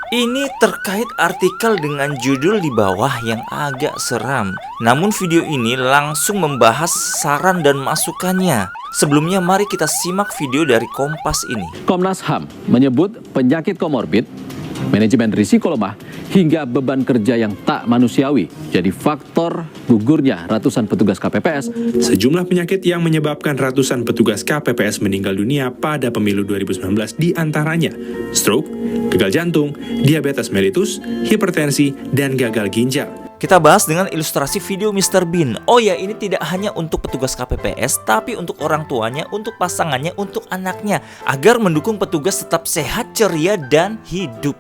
Ini terkait artikel dengan judul di bawah yang agak seram. Namun video ini langsung membahas saran dan masukannya. Sebelumnya mari kita simak video dari Kompas ini. Komnas HAM menyebut penyakit komorbid, manajemen risiko lemah, hingga beban kerja yang tak manusiawi jadi faktor gugurnya ratusan petugas KPPS. Sejumlah penyakit yang menyebabkan ratusan petugas KPPS meninggal dunia pada pemilu 2019 diantaranya stroke, gagal jantung, diabetes mellitus, hipertensi, dan gagal ginjal. Kita bahas dengan ilustrasi video Mr. Bean. Oh ya, ini tidak hanya untuk petugas KPPS, tapi untuk orang tuanya, untuk pasangannya, untuk anaknya, agar mendukung petugas tetap sehat, ceria, dan hidup.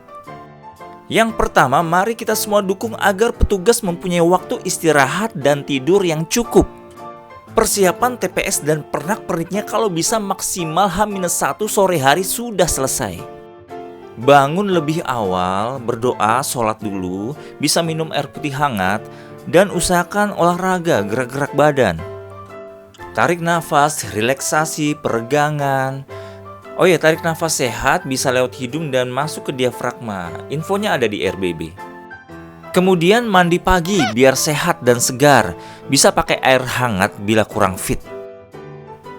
Yang pertama, mari kita semua dukung agar petugas mempunyai waktu istirahat dan tidur yang cukup. Persiapan TPS dan pernak-perniknya kalau bisa maksimal H-1 sore hari sudah selesai. Bangun lebih awal, berdoa, sholat dulu, bisa minum air putih hangat, dan usahakan olahraga, gerak-gerak badan. Tarik nafas, relaksasi, peregangan. Oh ya, tarik nafas sehat bisa lewat hidung dan masuk ke diafragma. Infonya ada di RBB. Kemudian mandi pagi biar sehat dan segar. Bisa pakai air hangat bila kurang fit.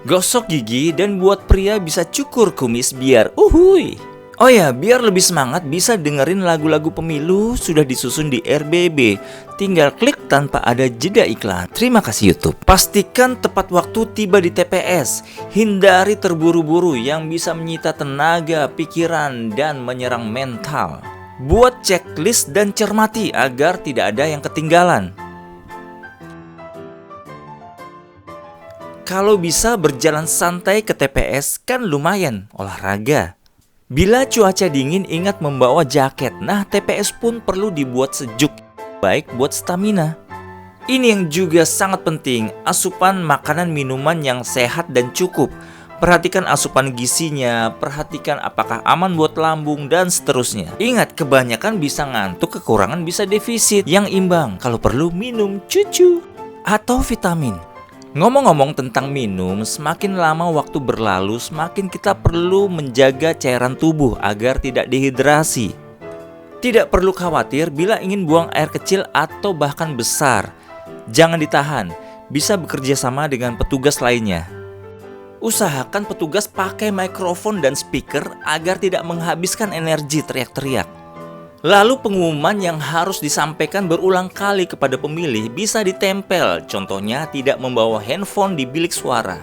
Gosok gigi dan buat pria bisa cukur kumis biar uhuy. Oh ya, biar lebih semangat bisa dengerin lagu-lagu pemilu sudah disusun di RBB. Tinggal klik tanpa ada jeda iklan. Terima kasih YouTube. Pastikan tepat waktu tiba di TPS. Hindari terburu-buru yang bisa menyita tenaga, pikiran, dan menyerang mental. Buat checklist dan cermati agar tidak ada yang ketinggalan. Kalau bisa berjalan santai ke TPS kan lumayan olahraga. Bila cuaca dingin ingat membawa jaket. Nah, TPS pun perlu dibuat sejuk, baik buat stamina. Ini yang juga sangat penting, asupan makanan minuman yang sehat dan cukup. Perhatikan asupan gizinya, perhatikan apakah aman buat lambung, dan seterusnya. Ingat, kebanyakan bisa ngantuk, kekurangan bisa defisit. Yang imbang, kalau perlu minum cucu atau vitamin. Ngomong-ngomong tentang minum, semakin lama waktu berlalu, semakin kita perlu menjaga cairan tubuh agar tidak dehidrasi. Tidak perlu khawatir bila ingin buang air kecil atau bahkan besar. Jangan ditahan, bisa bekerja sama dengan petugas lainnya. Usahakan petugas pakai mikrofon dan speaker agar tidak menghabiskan energi teriak-teriak. Lalu pengumuman yang harus disampaikan berulang kali kepada pemilih bisa ditempel, contohnya tidak membawa handphone di bilik suara.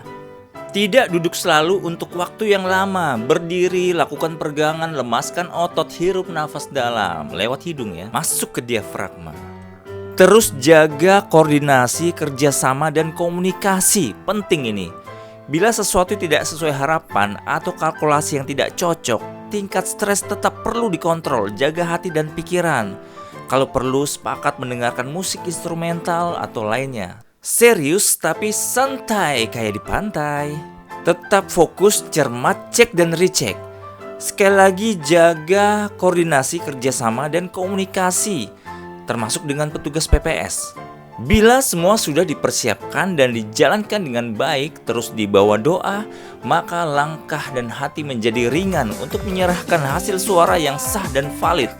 Tidak duduk selalu untuk waktu yang lama, berdiri, lakukan peregangan, lemaskan otot, hirup nafas dalam, lewat hidung ya, masuk ke diafragma. Terus jaga koordinasi, kerjasama, dan komunikasi, penting ini. Bila sesuatu tidak sesuai harapan atau kalkulasi yang tidak cocok, tingkat stres tetap perlu dikontrol, jaga hati dan pikiran. Kalau perlu, sepakat mendengarkan musik instrumental atau lainnya. Serius tapi santai kayak di pantai. Tetap fokus, cermat, cek dan recheck. Sekali lagi jaga koordinasi, kerjasama, dan komunikasi, termasuk dengan petugas PPS. Bila semua sudah dipersiapkan dan dijalankan dengan baik, terus dibawa doa, maka langkah dan hati menjadi ringan untuk menyerahkan hasil suara yang sah dan valid.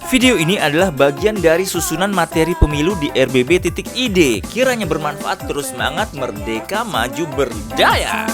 Video ini adalah bagian dari susunan materi pemilu di RBB.id. Kiranya bermanfaat, terus semangat, merdeka, maju, berdaya!